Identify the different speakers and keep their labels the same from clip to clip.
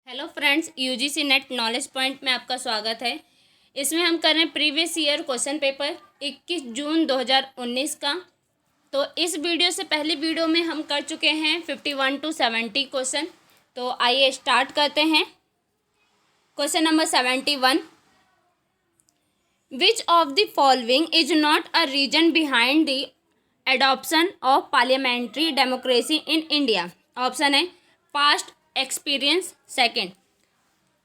Speaker 1: Hello friends, UGC net knowledge point में आपका स्वागत है। इसमें हम कर रहे हैं प्रीवियस ईयर क्वेश्चन पेपर 21 जून 2019 का। तो इस वीडियो से पहली वीडियो में हम कर चुके हैं 51 to 70 क्वेश्चन। तो आइए स्टार्ट करते हैं। Question number 71, which of the following is not a reason behind the adoption of parliamentary democracy in India. Option है past experience, second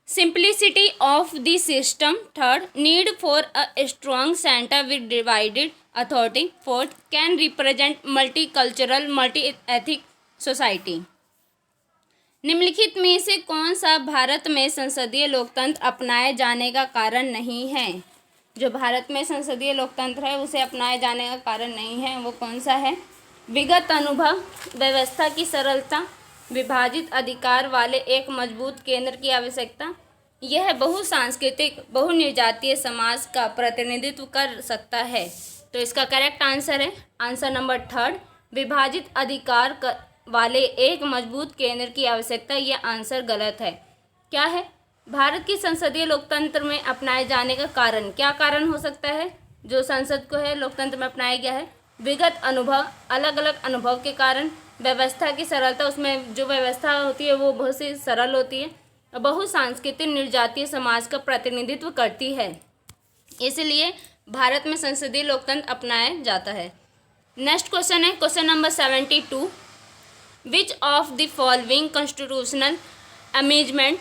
Speaker 1: simplicity of the system, third need for a strong center with divided authority, fourth can represent multicultural multi-ethnic society। निम्नलिखित में से कौन सा भारत में संसदीय लोकतंत्र अपनाए जाने का कारण नहीं है? जो भारत में संसदीय लोकतंत्र है उसे अपनाए जाने का कारण नहीं है, वो कौन सा है? विगत अनुभव, व्यवस्था की सरलता, विभाजित अधिकार वाले एक मजबूत केंद्र की आवश्यकता, यह बहुसांस्कृतिक बहुनिर्जातीय समाज का प्रतिनिधित्व कर सकता है। तो इसका करेक्ट आंसर है आंसर नंबर थर्ड, विभाजित अधिकार वाले एक मजबूत केंद्र की आवश्यकता। यह आंसर गलत है। क्या है? भारत की संसदीय लोकतंत्र में अपनाए जाने का कारण, क्या कारण हो सकता है जो संसद को है लोकतंत्र में अपनाया गया है? विगत अनुभव, अलग अलग अनुभव के कारण, व्यवस्था की सरलता, उसमें जो व्यवस्था होती है वो बहुत सी सरल होती है, बहुसांस्कृतिक निर्जातीय समाज का प्रतिनिधित्व करती है, इसलिए भारत में संसदीय लोकतंत्र अपनाया जाता है। नेक्स्ट क्वेश्चन है question number 72, which of the following constitutional amendment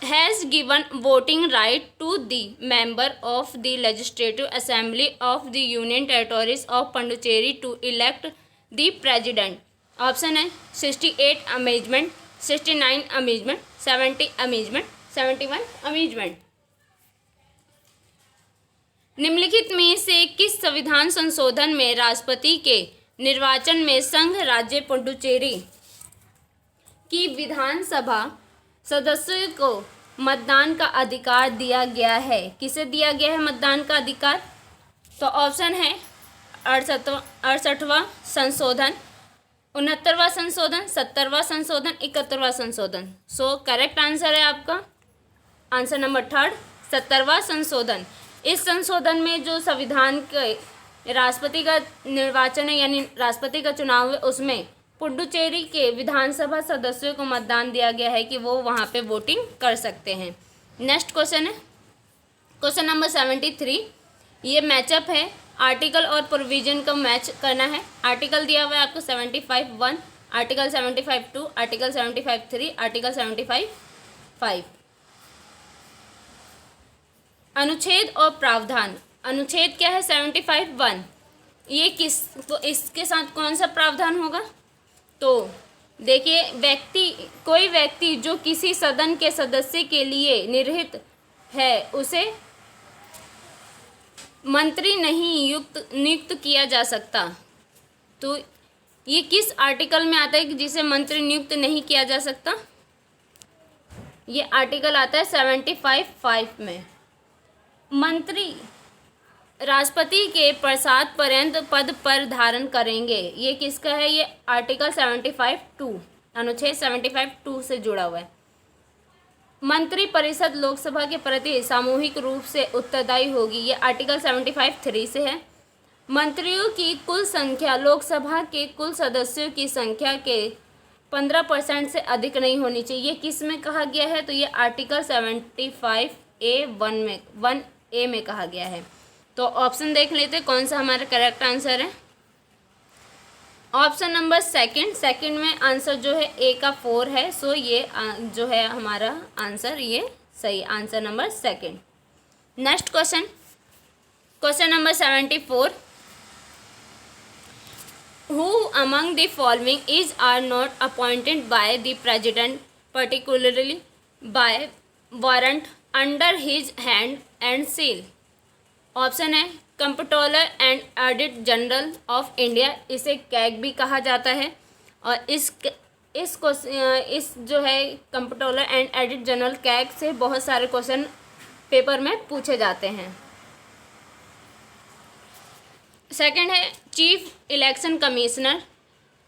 Speaker 1: has given voting right to the member of the legislative assembly of the union territories of Puducherry to elect the president. Option है 68 amendment, 69 amendment, 70 amendment, 71 amendment. निम्नलिखित में से किस संविधान संशोधन में राष्ट्रपति के निर्वाचन में संघ राज्य पुडुचेरी की विधानसभा सदस्यों को मतदान का अधिकार दिया गया है? किसे दिया गया है मतदान का अधिकार? तो ऑप्शन है 68वां संशोधन, 69वां संशोधन, 70वां संशोधन, 71वां संशोधन। सो करेक्ट आंसर है आपका आंसर नंबर थर्ड, 70वां संशोधन। इस संशोधन में जो संविधान के राष्ट्रपति का निर्वाचन है यानी राष्ट्रपति का चुनाव है, उसमें पुडुचेरी के विधानसभा सदस्यों को मतदान दिया गया है कि वो वहाँ पे वोटिंग कर सकते हैं। नेक्स्ट क्वेश्चन है क्वेश्चन नंबर 73, ये मैचअप है, आर्टिकल और प्रोविजन को मैच करना है। आर्टिकल दिया हुआ है आपको 75(1), आर्टिकल 75(2), आर्टिकल 75(3), आर्टिकल 75(5). अनुच्छेद और प्रावधान। अनुच्छेद क्या है? 75(1). ये किस, तो इसके साथ कौन सा प्रावधान होगा? तो देखिए, कोई व्यक्ति जो किसी सदन के सदस्य के लिए निर्हित है उसे मंत्री नहीं नियुक्त किया जा सकता। तो ये किस आर्टिकल में आता है कि जिसे मंत्री नियुक्त नहीं किया जा सकता? ये आर्टिकल आता है 75(5) में। मंत्री राष्ट्रपति के प्रसाद पर्यंत पद पर धारण करेंगे। ये किसका है? ये आर्टिकल 75(2), अनुच्छेद 75(2) से जुड़ा हुआ है। मंत्री परिषद लोकसभा के प्रति सामूहिक रूप से उत्तरदायी होगी। ये आर्टिकल 75(3) से है। मंत्रियों की कुल संख्या लोकसभा के कुल सदस्यों की संख्या के 15% से अधिक नहीं होनी चाहिए। ये किस में कहा गया है? तो ये आर्टिकल 75(a)(1) में कहा गया है। तो ऑप्शन देख लेते कौन सा हमारा करेक्ट आंसर है। ऑप्शन नंबर सेकंड में आंसर जो है ए का 4 है। सो ये जो है हमारा आंसर, ये सही answer number second. Next question number 74, who among the following is are not appointed by the president particularly bye warrant under his hand and seal? Option है comptroller and audit general of India, इसे CAG भी कहा जाता है। और इस जो है comptroller and audit general CAG से बहुत सारे क्वेश्चन पेपर में पूछे जाते हैं। सेकंड है chief election commissioner,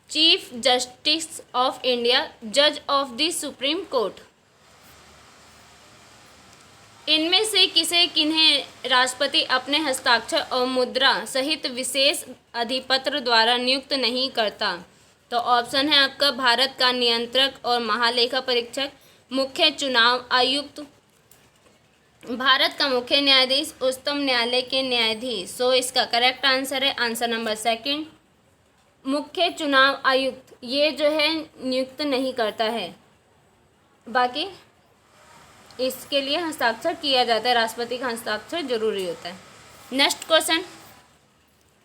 Speaker 1: chief justice of India, जज ऑफ द सुप्रीम कोर्ट। इनमें से किसे किन्हें राष्ट्रपति अपने हस्ताक्षर और मुद्रा सहित विशेष अधिपत्र द्वारा नियुक्त नहीं करता? तो ऑप्शन है आपका भारत का नियंत्रक और महालेखा परीक्षक, मुख्य चुनाव आयुक्त, भारत का मुख्य न्यायाधीश, उच्चतम न्यायालय के न्यायाधीश। सो इसका करेक्ट आंसर है आंसर नंबर सेकंड, मुख्य चुनाव आयुक्त। ये जो है नियुक्त नहीं करता है, बाकी इसके लिए हस्ताक्षर किया जाता है, राष्ट्रपति का हस्ताक्षर जरूरी होता है। Next question,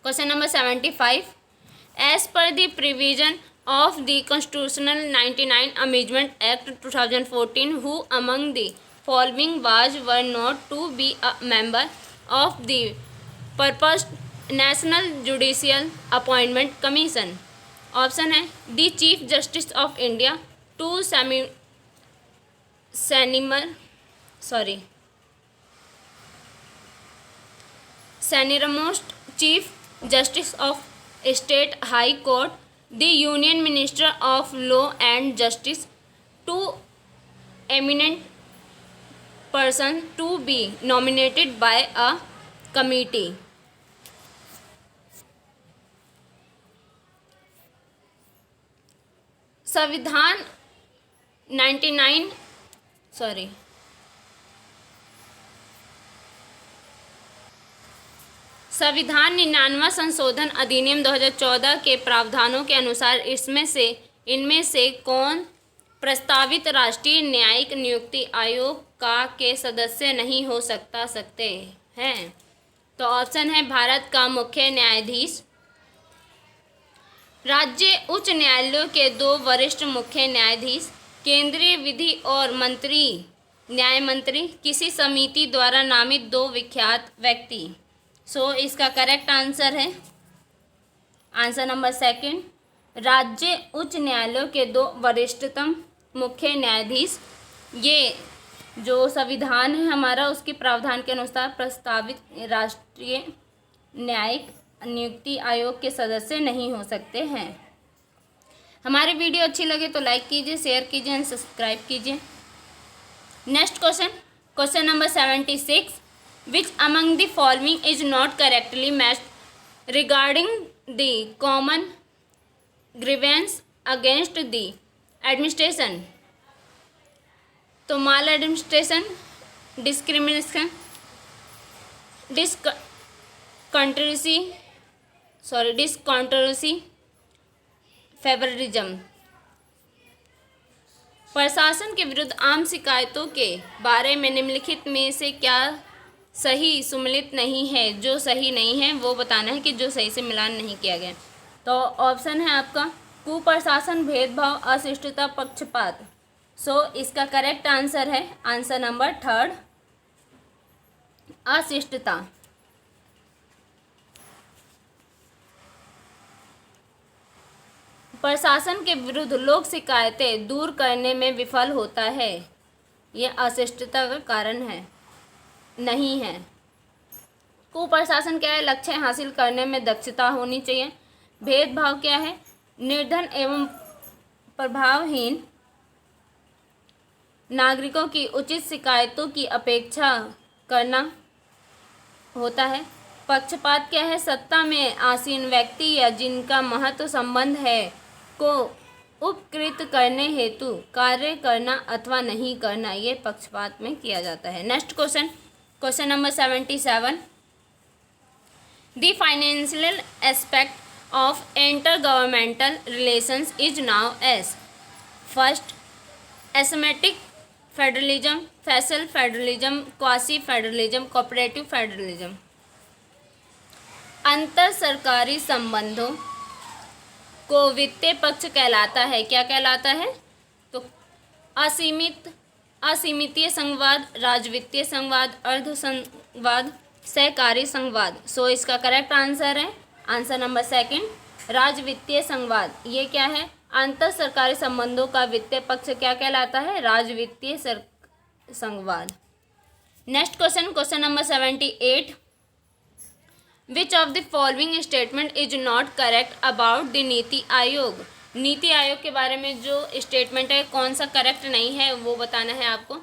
Speaker 1: question number 75। As per the provision of the Constitutional 99 Amendment Act 2014, who among the following were not to be a member of the proposed National Judicial Appointment Commission? Option है the chief justice of India, two Senior-most Chief Justice of State High Court, the Union Minister of Law and Justice, two eminent persons to be nominated by a committee. संविधान 99वां संशोधन अधिनियम 2014 के प्रावधानों के अनुसार इनमें से कौन प्रस्तावित राष्ट्रीय न्यायिक नियुक्ति आयोग के सदस्य नहीं हो सकते हैं? तो ऑप्शन है भारत का मुख्य न्यायाधीश, राज्य उच्च न्यायालयों के 2 वरिष्ठ मुख्य न्यायाधीश, केंद्रीय विधि और न्याय मंत्री, किसी समिति द्वारा नामित 2 विख्यात व्यक्ति। सो इसका करेक्ट आंसर है आंसर नंबर सेकंड, राज्य उच्च न्यायालयों के 2 वरिष्ठतम मुख्य न्यायाधीश। ये जो संविधान है हमारा उसके प्रावधान के अनुसार प्रस्तावित राष्ट्रीय न्यायिक नियुक्ति आयोग के सदस्य नहीं हो सकते हैं। हमारी वीडियो अच्छी लगे तो लाइक कीजिए, शेयर कीजिए एंड सब्सक्राइब कीजिए। Next question, question number 76। Which among the following is not correctly matched regarding the common grievance against the administration? तो माल एडमिनिस्ट्रेशन, डिस्क्रिमिनेशन, डिसकॉन्ट्रोवर्सी, फेवरिज्म। प्रशासन के विरुद्ध आम शिकायतों के बारे में निम्नलिखित में से क्या सही सम्मिलित नहीं है? जो सही नहीं है वो बताना है कि जो सही से मिलान नहीं किया गया। तो ऑप्शन है आपका कुप्रशासन, भेदभाव, अशिष्टता, पक्षपात। सो इसका करेक्ट आंसर है आंसर नंबर थर्ड, अशिष्टता। प्रशासन के विरुद्ध लोक शिकायतें दूर करने में विफल होता है, यह अशिष्टता का कारण है, नहीं है। कुप्रशासन क्या है? लक्ष्य हासिल करने में दक्षता होनी चाहिए। भेदभाव क्या है? निर्धन एवं प्रभावहीन नागरिकों की उचित शिकायतों की अपेक्षा करना होता है। पक्षपात क्या है? सत्ता में आसीन व्यक्ति या जिनका महत्व संबंध है को उपकृत करने हेतु कार्य करना अथवा नहीं करना, ये पक्षपात में किया जाता है। Next question, question number 77। The financial aspect of intergovernmental relations is now as first asymmetric federalism, federal federalism, quasi federalism, cooperative federalism. अंतर सरकारी संबंधों को वित्तीय पक्ष कहलाता है। क्या कहलाता है? तो असीमितीय संघवाद, राजवित्तीय संघवाद, अर्ध संघवाद, सहकारी संघवाद। सो इसका करेक्ट आंसर है आंसर नंबर सेकंड, राजवित्तीय संघवाद। ये क्या है? अंतर सरकारी संबंधों का वित्तीय पक्ष क्या कहलाता है? राजवित्तीय संघवाद। Next question, question number 78। Which of the following statement is not correct about the NITI आयोग? नीति आयोग के बारे में जो स्टेटमेंट है कौन सा करेक्ट नहीं है वो बताना है आपको।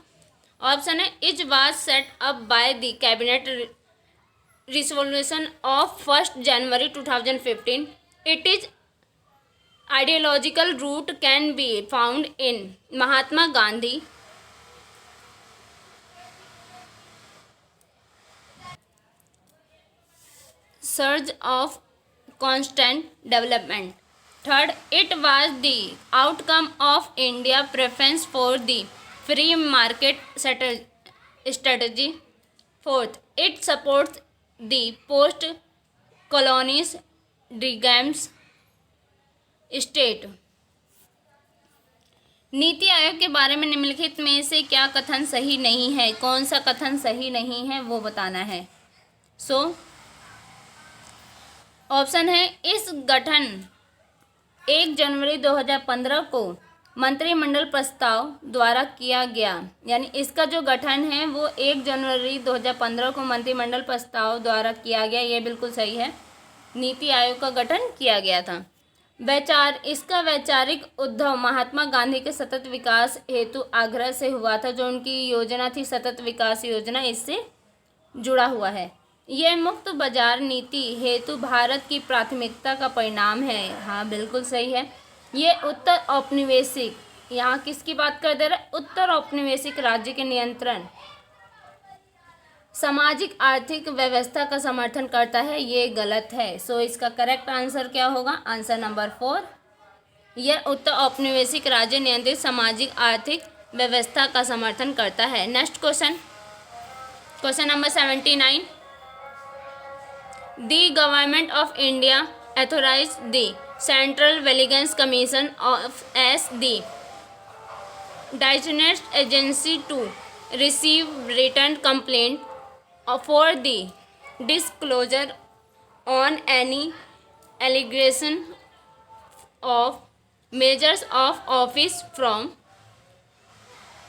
Speaker 1: ऑप्शन है is was set up by the cabinet resolution of 1st January 2015. It is ideological root can be found in Mahatma Gandhi surge of constant development. Third, it was the outcome of India preference for the free market strategy. Fourth, it supports the post-colonies regimes state. NITI Aayog के बारे में निम्नलिखित में से क्या कथन सही नहीं है? कौन सा कथन सही नहीं है वो बताना है. ऑप्शन है इस गठन 1 जनवरी 2015 को मंत्रिमंडल प्रस्ताव द्वारा किया गया. यानी इसका जो गठन है वो 1 जनवरी 2015 को मंत्रिमंडल प्रस्ताव द्वारा किया गया. ये बिल्कुल सही है. नीति आयोग का गठन किया गया था. इसका वैचारिक उद्भव महात्मा गांधी के सतत विकास हेतु आग्रह से हुआ था. जो उनकी योजना थी सतत विकास योजना, इससे जुड़ा हुआ है. यह मुक्त बाजार नीति हेतु भारत की प्राथमिकता का परिणाम है. हाँ बिल्कुल सही है. ये उत्तर औपनिवेशिक, यहाँ किसकी बात कर दे रहा है? उत्तर औपनिवेशिक राज्य के नियंत्रण सामाजिक आर्थिक व्यवस्था का समर्थन करता है. ये गलत है. इसका करेक्ट आंसर क्या होगा? Answer number 4. यह उत्तर औपनिवेशिक राज्य नियंत्रित सामाजिक आर्थिक व्यवस्था का समर्थन करता है. Next question number 79. The Government of India authorized the Central Vigilance Commission as the designated agency to receive written complaint for the disclosure on any allegation of measures of office from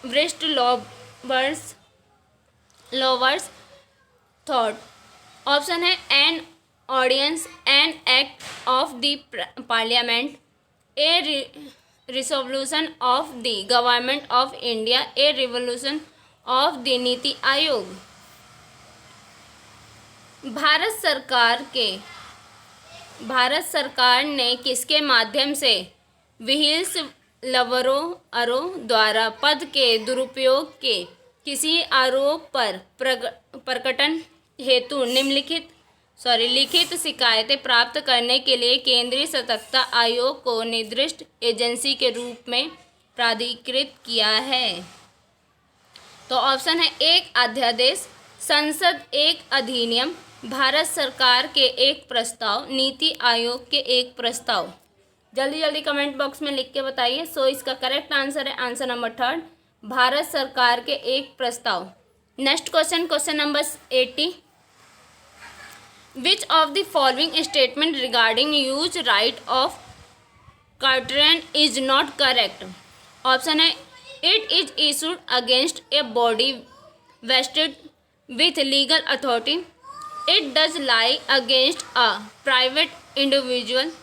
Speaker 1: whistleblowers. Thought. Option है an ordinance, an act of the parliament, a resolution of the government of India, a revolution of the NITI Aayog. Bharat सरकार ने किसके माध्यम से wheels लवरों द्वारा पद के दुरुपयोग के किसी आरोप पर प्रकटन हेतु लिखित शिकायतें प्राप्त करने के लिए केंद्रीय सतर्कता आयोग को निर्दिष्ट एजेंसी के रूप में प्राधिकृत किया है? तो ऑप्शन है एक अध्यादेश, संसद एक अधिनियम, भारत सरकार के एक प्रस्ताव, नीति आयोग के एक प्रस्ताव. जल्दी जल्दी कमेंट बॉक्स में लिख के बताइए. इसका करेक्ट आंसर है आंसर नंबर 3, भारत सरकार के एक प्रस्ताव. Next question number 80. Which of the following statement regarding use right of Cartesian is not correct? Option है it is issued against a body vested with legal authority. It does lie against a private individual.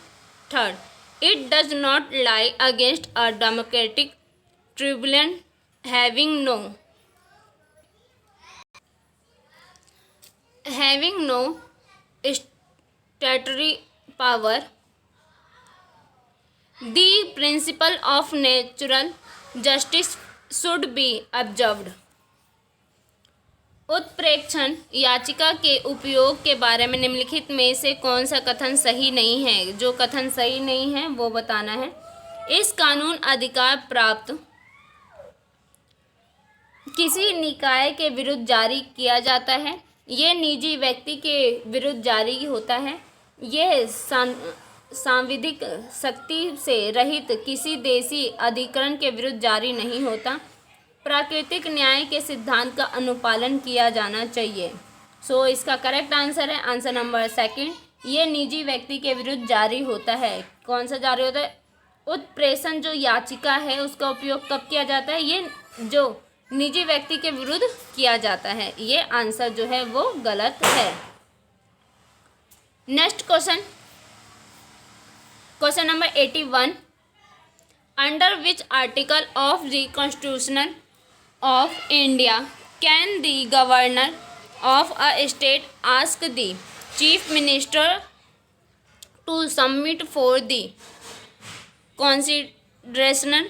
Speaker 1: Third, it does not lie against a democratic tribunal having no statutory power. The principle of natural justice should be observed. उत्प्रेक्षण याचिका के उपयोग के बारे में निम्नलिखित में से कौन सा कथन सही नहीं है? जो कथन सही नहीं है वो बताना है. इस कानून अधिकार प्राप्त किसी निकाय के विरुद्ध जारी किया जाता है. ये निजी व्यक्ति के विरुद्ध जारी होता है. यह सांविधिक शक्ति से रहित किसी देशी अधिकरण के विरुद्ध जारी नहीं होता. प्राकृतिक न्याय के सिद्धांत का अनुपालन किया जाना चाहिए. इसका करेक्ट आंसर है आंसर नंबर 2. ये निजी व्यक्ति के विरुद्ध जारी होता है. कौन सा जारी होता है? उत्प्रेषण जो याचिका है उसका उपयोग कब किया जाता है? ये जो निजी व्यक्ति के विरुद्ध किया जाता है. ये आंसर जो है वो गलत है. Next question number 81. Under which article of the constitutional of India, can the governor of a state ask the chief minister to submit for the consideration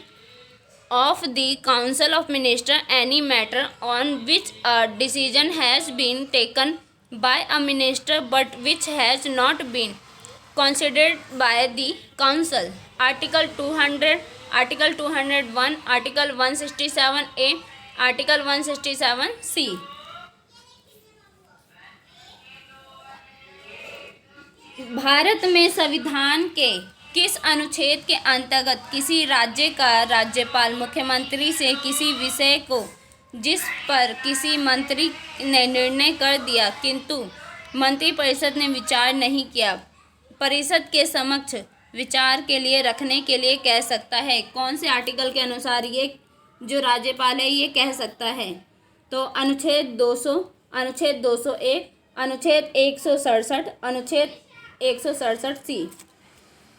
Speaker 1: of the Council of Ministers any matter on which a decision has been taken by a minister but which has not been considered by the Council? Article 200, Article 201, Article 167A, Article 167C. Bharat में संविधान के किस अनुच्छेद के अंतर्गत किसी राज्य का राज्यपाल मुख्यमंत्री से किसी विषय को जिस पर किसी मंत्री ने निर्णय कर दिया किंतु मंत्रिपरिषद ने विचार नहीं किया, परिषद के समक्ष विचार के लिए रखने के लिए कह सकता है? कौन से आर्टिकल के अनुसार ये जो राज्यपाल है ये कह सकता है? तो अनुच्छेद 200, अनुच्छेद 201, अनुच्छेद 167, अनुच्छेद 167C।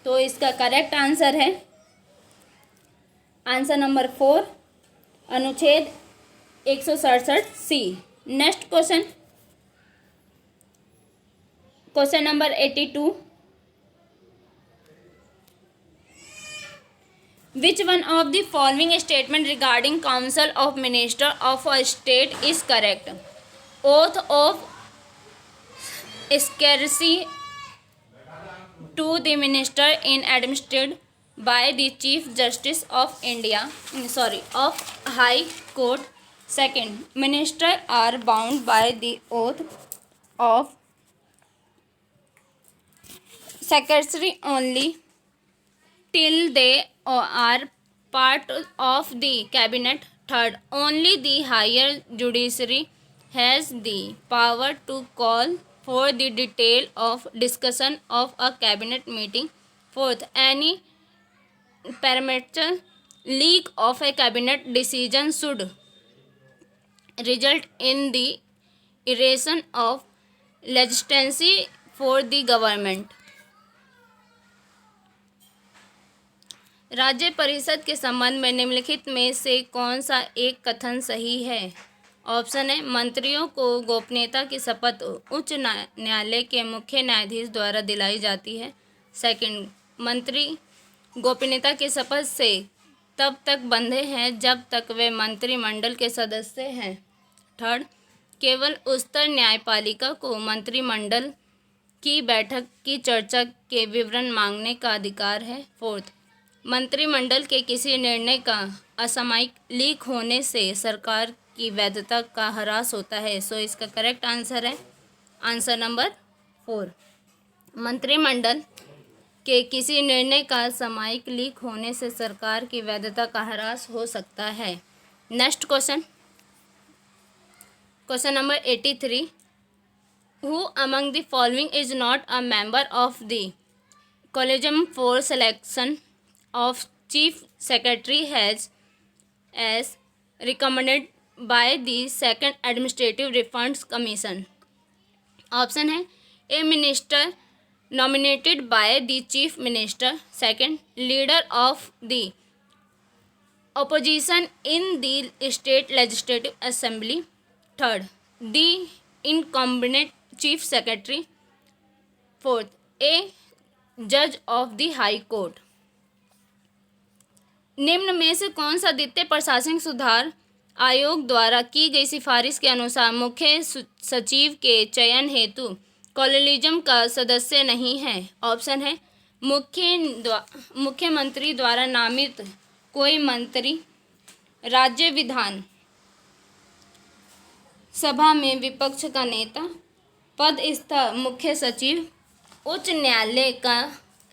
Speaker 1: तो इसका करेक्ट आंसर है आंसर नंबर 4, अनुच्छेद 167C। Next question, question number 82। Which one of the following statement regarding Council of Minister of a state is correct? Oath of secrecy to the minister in administered by the Chief Justice of India, of High Court. Second, minister are bound by the oath of secrecy only till they are part of the cabinet. Third, only the higher judiciary has the power to call for the detail of discussion of a cabinet meeting. Fourth, any premature leak of a cabinet decision should result in the erasure of legitimacy for the government. राज्य परिषद के संबंध में निम्नलिखित में से कौन सा एक कथन सही है? ऑप्शन है, मंत्रियों को गोपनीयता की शपथ उच्च न्यायालय के मुख्य न्यायाधीश द्वारा दिलाई जाती है। सेकंड, मंत्री गोपनीयता की शपथ से तब तक बंधे हैं जब तक वे मंत्रिमंडल के सदस्य हैं। थर्ड, केवल उच्चतर न्यायपालिका को मंत्रिमंडल की बैठक की चर्चा के विवरण मांगने का अधिकार है। फोर्थ, मंत्रिमंडल के किसी निर्णय का असामयिक लीक होने से सरकार की वैधता का ह्रास होता है। सो इसका करेक्ट आंसर है आंसर नंबर 4। मंत्रिमंडल के किसी निर्णय का सामयिक लीक होने से सरकार की वैधता का ह्रास हो सकता है। Next question, question number 83। Who among the following is not a member of the collegium for selection of Chief Secretary has as recommended by the Second Administrative Reforms Commission? Option है, ए minister nominated by the Chief Minister. Second, leader of the opposition in the State Legislative Assembly. Third, the incumbent Chief Secretary. Fourth, a judge of the High Court. निम्न में से कौन सा द्वितीय प्रशासनिक सुधार आयोग द्वारा की गई सिफारिश के अनुसार मुख्य सचिव के चयन हेतु कॉलेजियम का सदस्य नहीं है? ऑप्शन है, मुख्यमंत्री द्वारा नामित कोई मंत्री, राज्य विधान सभा में विपक्ष का नेता, पदस्थ मुख्य सचिव, उच्च न्यायालय का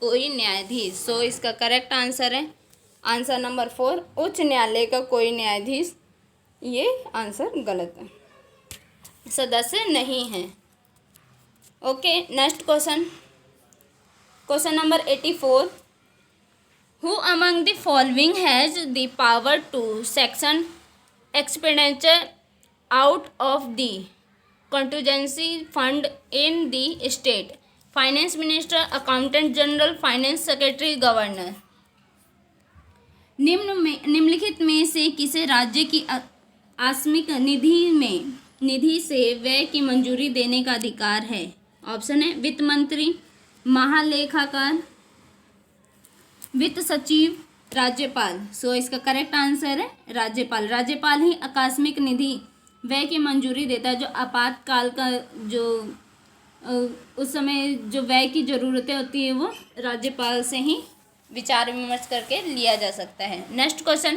Speaker 1: कोई न्यायाधीश। सो इसका करेक्ट आंसर है आंसर नंबर 4, उच्च न्यायालय का कोई न्यायाधीश। ये आंसर गलत है, सदस्य नहीं है। Okay, next question, question number 84। Who among the following has the power to section expenditure out of the contingency fund in the state? Finance minister, accountant general, finance secretary, governor. निम्नलिखित में से किसे राज्य की आकस्मिक निधि से व्यय की मंजूरी देने का अधिकार है? ऑप्शन है वित्त मंत्री, महालेखाकार, वित्त सचिव, राज्यपाल। सो इसका करेक्ट आंसर है राज्यपाल। राज्यपाल ही आकस्मिक निधि व्यय की मंजूरी देता है। जो आपातकाल का जो उस समय जो व्यय की ज़रूरतें होती है वो राज्यपाल से ही विचार विमर्श करके लिया जा सकता है। Next question,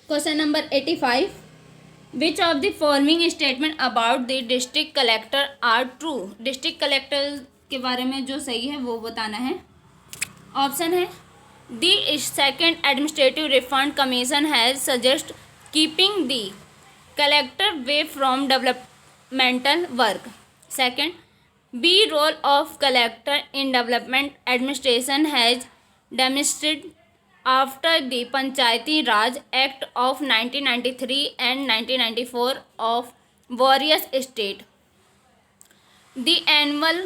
Speaker 1: question number 85, which of the following statement about the district collector are true? District collector के बारे में जो सही है वो बताना है। ऑप्शन है the second administrative reform commission has suggest keeping the collector way from developmental work. Second, B role of collector in development administration has demonstrated after the Panchayati Raj act of 1993 and 1994 of various state. The annual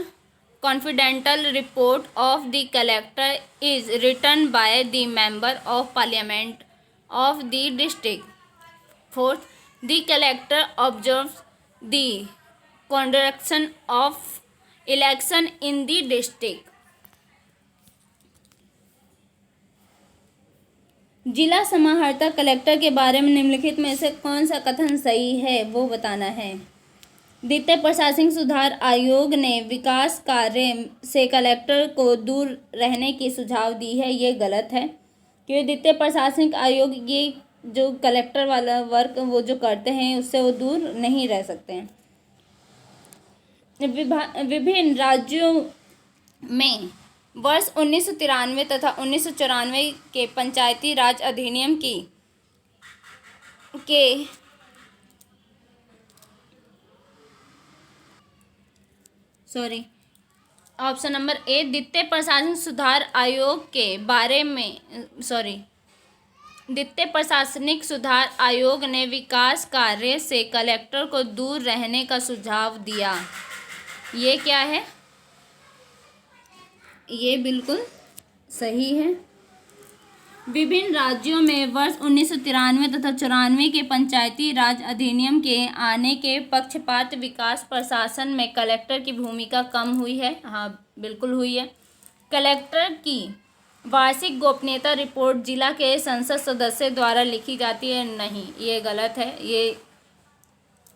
Speaker 1: confidential report of the collector is written by the member of parliament of the district. Fourth, the collector observes the conduction of election in the district. जिला समाहर्ता collector के बारे में निम्नलिखित में से कौन सा कथन सही है वो बताना है। द्वितीय प्रशासनिक सुधार आयोग ने विकास कार्य से कलेक्टर को दूर रहने की सुझाव दी है, ये गलत है क्योंकि द्वितीय प्रशासनिक आयोग ये जो कलेक्टर वाला वर्क वो जो करते हैं उससे वो दूर नहीं रह सकते हैं। विभिन्न राज्यों में वर्ष 1993 तथा 1994 के पंचायती राज अधिनियम ऑप्शन नंबर ए, द्वितीय प्रशासनिक सुधार आयोग के बारे में द्वितीय प्रशासनिक सुधार आयोग ने विकास कार्य से कलेक्टर को दूर रहने का सुझाव दिया। ये क्या है? ये बिल्कुल सही है। विभिन्न राज्यों में वर्ष 1993 तथा 94 के पंचायती राज अधिनियम के आने के पक्षपात विकास प्रशासन में कलेक्टर की भूमिका कम हुई है। हाँ, बिल्कुल हुई है। कलेक्टर की वार्षिक गोपनीयता रिपोर्ट जिला के संसद सदस्य द्वारा लिखी जाती है। नहीं, ये गलत है, ये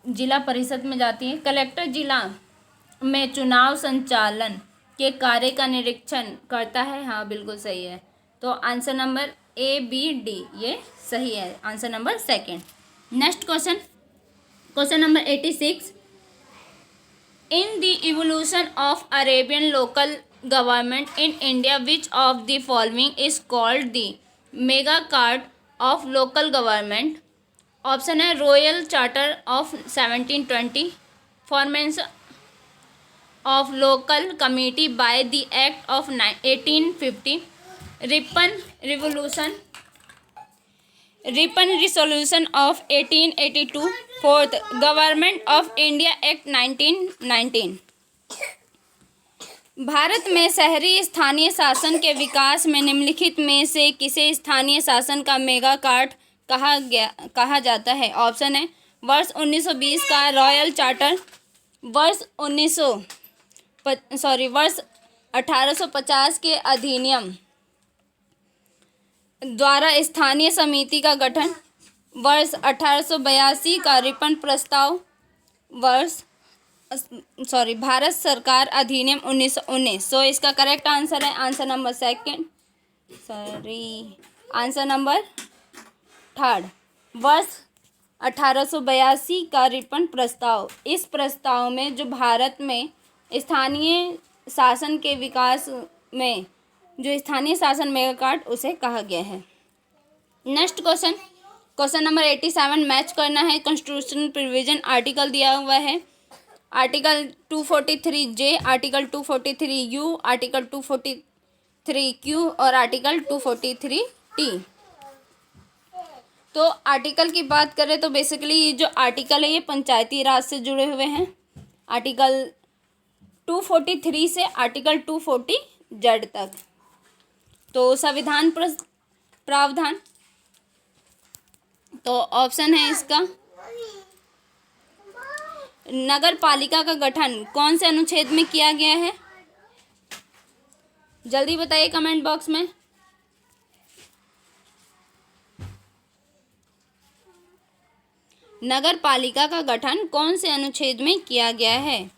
Speaker 1: जिला परिषद में जाती है। कलेक्टर जिला में चुनाव संचालन के कार्य का निरीक्षण करता है। हाँ, बिल्कुल सही है। तो answer number A, B, D ये सही है। Answer number second. Next question, question number 86, in the evolution of Arabian local government in India which of the following is called the Magna Carta of local government? Option है royal charter of 1720, formation of local committee by the act of 1850, Ripon resolution of 1882, fourth government of India act 1919। Bharat में शहरी स्थानीय शासन के विकास में निम्नलिखित में से किसे स्थानीय शासन का मेगा कार्ड कहा जाता है? ऑप्शन है वर्ष 1920 का रॉयल चार्टर, वर्ष 1850 के अधिनियम द्वारा स्थानीय समिति का गठन, वर्ष 1882 का रिपन प्रस्ताव, भारत सरकार अधिनियम 1919। सो इसका करेक्ट आंसर है answer number answer number third, वर्ष 1882 का रिपन प्रस्ताव। इस प्रस्ताव में जो भारत में स्थानीय शासन के विकास में जो स्थानीय शासन मेगा कार्ड उसे कहा गया है। Next question, question number 87 match करना है। कॉन्स्टिट्यूशनल प्रोविजन आर्टिकल दिया हुआ है, article 243J, article 243U, article 243Q और आर्टिकल 243T। तो आर्टिकल की बात करें तो बेसिकली ये जो आर्टिकल है ये पंचायती राज से जुड़े हुए हैं। आर्टिकल 243 से आर्टिकल 240Z तक। तो संविधान प्रावधान तो ऑप्शन है इसका नगर पालिका का गठन कौन से अनुच्छेद में किया गया है? जल्दी बताइए कमेंट बॉक्स में। नगर पालिका का गठन कौन से अनुच्छेद में किया गया है?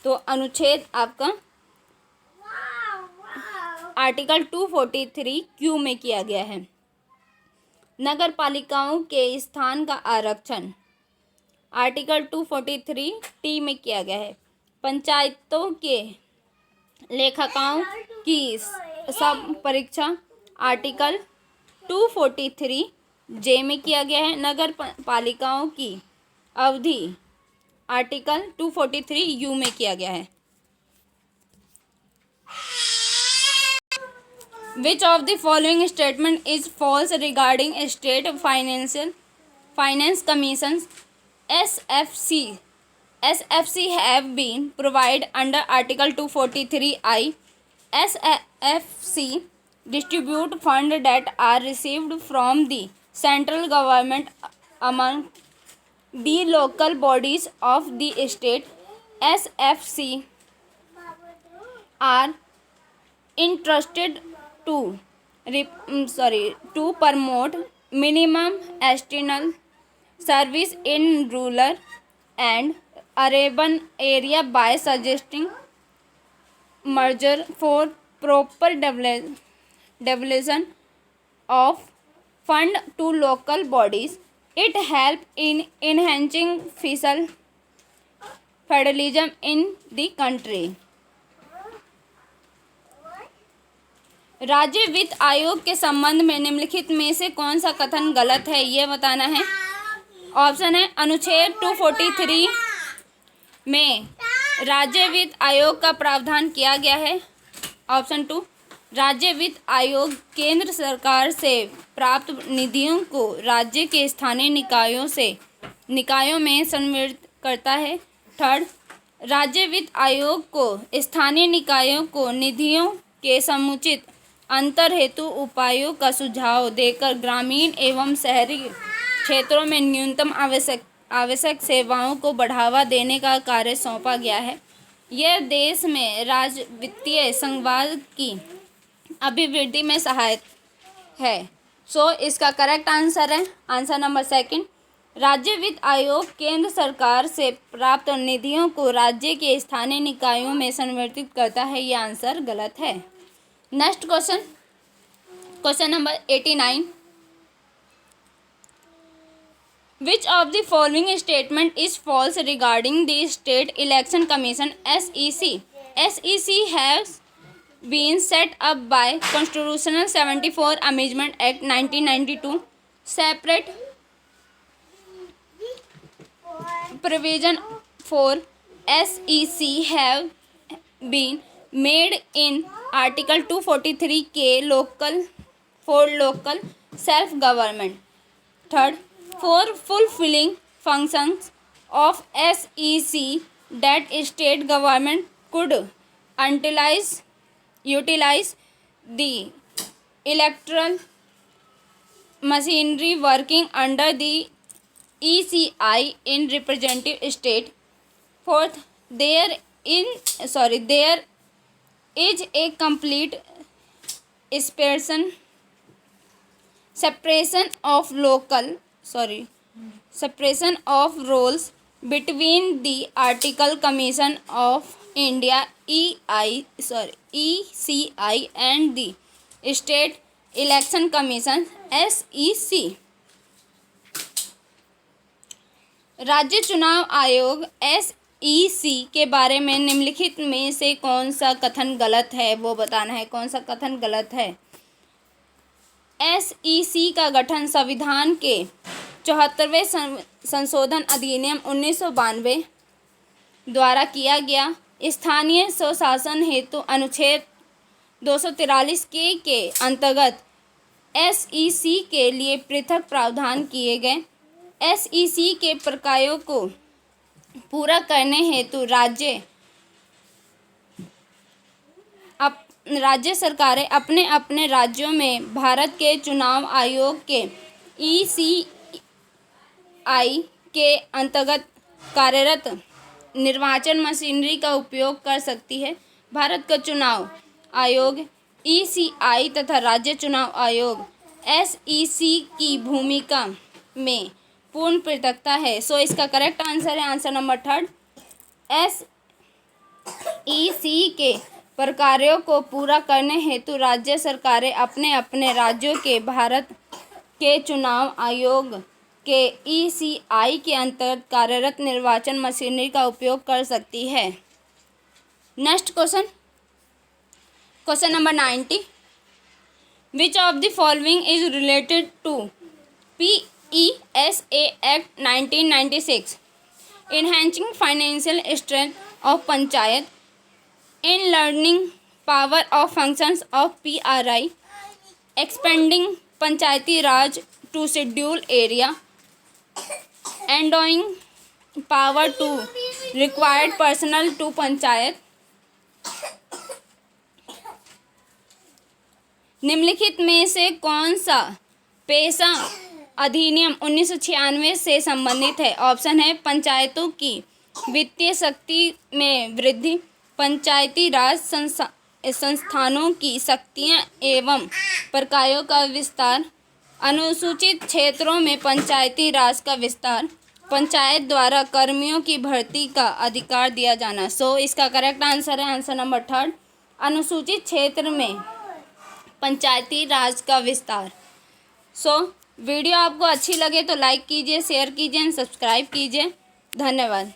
Speaker 1: तो अनुच्छेद आपका आर्टिकल 243 क्यू में किया गया है। नगर पालिकाओं के स्थान का आरक्षण आर्टिकल 243 टी में किया गया है। पंचायतों के लेखाकारों की सब परीक्षा आर्टिकल 243 जे में किया गया है। नगर पालिकाओं की अवधि आर्टिकल 243 यू में किया गया है। Which of the following statement is false regarding State Finance Commission's SFC? SFC have been provided under Article 243I. SFC distribute funds that are received from the central government among the local bodies of the state. SFC are interested to promote minimum external service in rural and urban area by suggesting merger for proper devolution of fund to local bodies. It help in enhancing fiscal federalism in the country. राज्य वित्त आयोग के संबंध में निम्नलिखित में से कौन सा कथन गलत है, ये बताना है। ऑप्शन है अनुच्छेद 243 में राज्य वित्त आयोग का प्रावधान किया गया है। ऑप्शन 2 राज्य वित्त आयोग केंद्र सरकार से प्राप्त निधियों को राज्य के स्थानीय निकायों में संवर्धित करता है। थर्ड राज्य वित्त आयोग को स्थानीय निकायों को निधियों के समुचित अंतर हेतु उपायों का सुझाव देकर ग्रामीण एवं शहरी क्षेत्रों में न्यूनतम आवश्यक सेवाओं को बढ़ावा देने का कार्य सौंपा गया है। यह देश में राज्य वित्तीय संघवाद की अभिवृद्धि में सहायक है। सो इसका करेक्ट आंसर है आंसर नंबर सेकंड। राज्य वित्त आयोग केंद्र सरकार से प्राप्त निधियों को राज्य के स्थानीय निकायों में संवर्धित करता है। यह आंसर गलत है। Next question number 89। Which of the following statement is false regarding the State Election Commission SEC? SEC has been set up by Constitutional 74 Amendment Act 1992. Separate provision for SEC have been made in Article 243 के local self government. Third, for fulfilling functions of SEC that state government could utilize the electoral machinery working under the ECI in representative state. Fourth, there is a complete separation of roles between the Article Commission of India ECI and the State Election Commission SEC. राज्य चुनाव आयोग SEC के बारे में निम्नलिखित में से कौन सा कथन गलत है, वो बताना है। कौन सा कथन गलत है? SEC का गठन संविधान के 74वें संशोधन अधिनियम 1992 द्वारा किया गया। स्थानीय स्वशासन हेतु अनुच्छेद 243 के अंतर्गत SEC के लिए पृथक प्रावधान किए गए। SEC के प्रकारों को पूरा करने हेतु राज्य सरकारें अपने अपने राज्यों में भारत के चुनाव आयोग के के अंतर्गत कार्यरत निर्वाचन मशीनरी का उपयोग कर सकती है। भारत का चुनाव आयोग ECI तथा राज्य चुनाव आयोग SEC की भूमिका में पूर्ण पृथकता है। सो इसका करेक्ट आंसर है आंसर नंबर 3 SEC के प्रकारों को पूरा करने हेतु राज्य सरकारें अपने अपने राज्यों के भारत के चुनाव आयोग के ECI के अंतर्गत कार्यरत निर्वाचन मशीनरी का उपयोग कर सकती है। Next question number 90। Which of the following is related to PESA act 1996 enhancing financial strength of panchayat in learning power of functions of PRI expanding panchayati raj to schedule area endowing power to required personnel to panchayat। निम्नलिखित में से कौन सा पेशा अधिनियम 1996 से संबंधित है? ऑप्शन है पंचायतों की वित्तीय शक्ति में वृद्धि, पंचायती राज संस्थानों की शक्तियाँ एवं प्रक्रियाओं का विस्तार, अनुसूचित क्षेत्रों में पंचायती राज का विस्तार, पंचायत द्वारा कर्मियों की भर्ती का अधिकार दिया जाना। सो इसका करेक्ट आंसर है आंसर नंबर 3 अनुसूचित क्षेत्र में पंचायती राज का विस्तार। सो वीडियो आपको अच्छी लगे तो लाइक कीजिए, शेयर कीजिए एंड सब्सक्राइब कीजिए। धन्यवाद।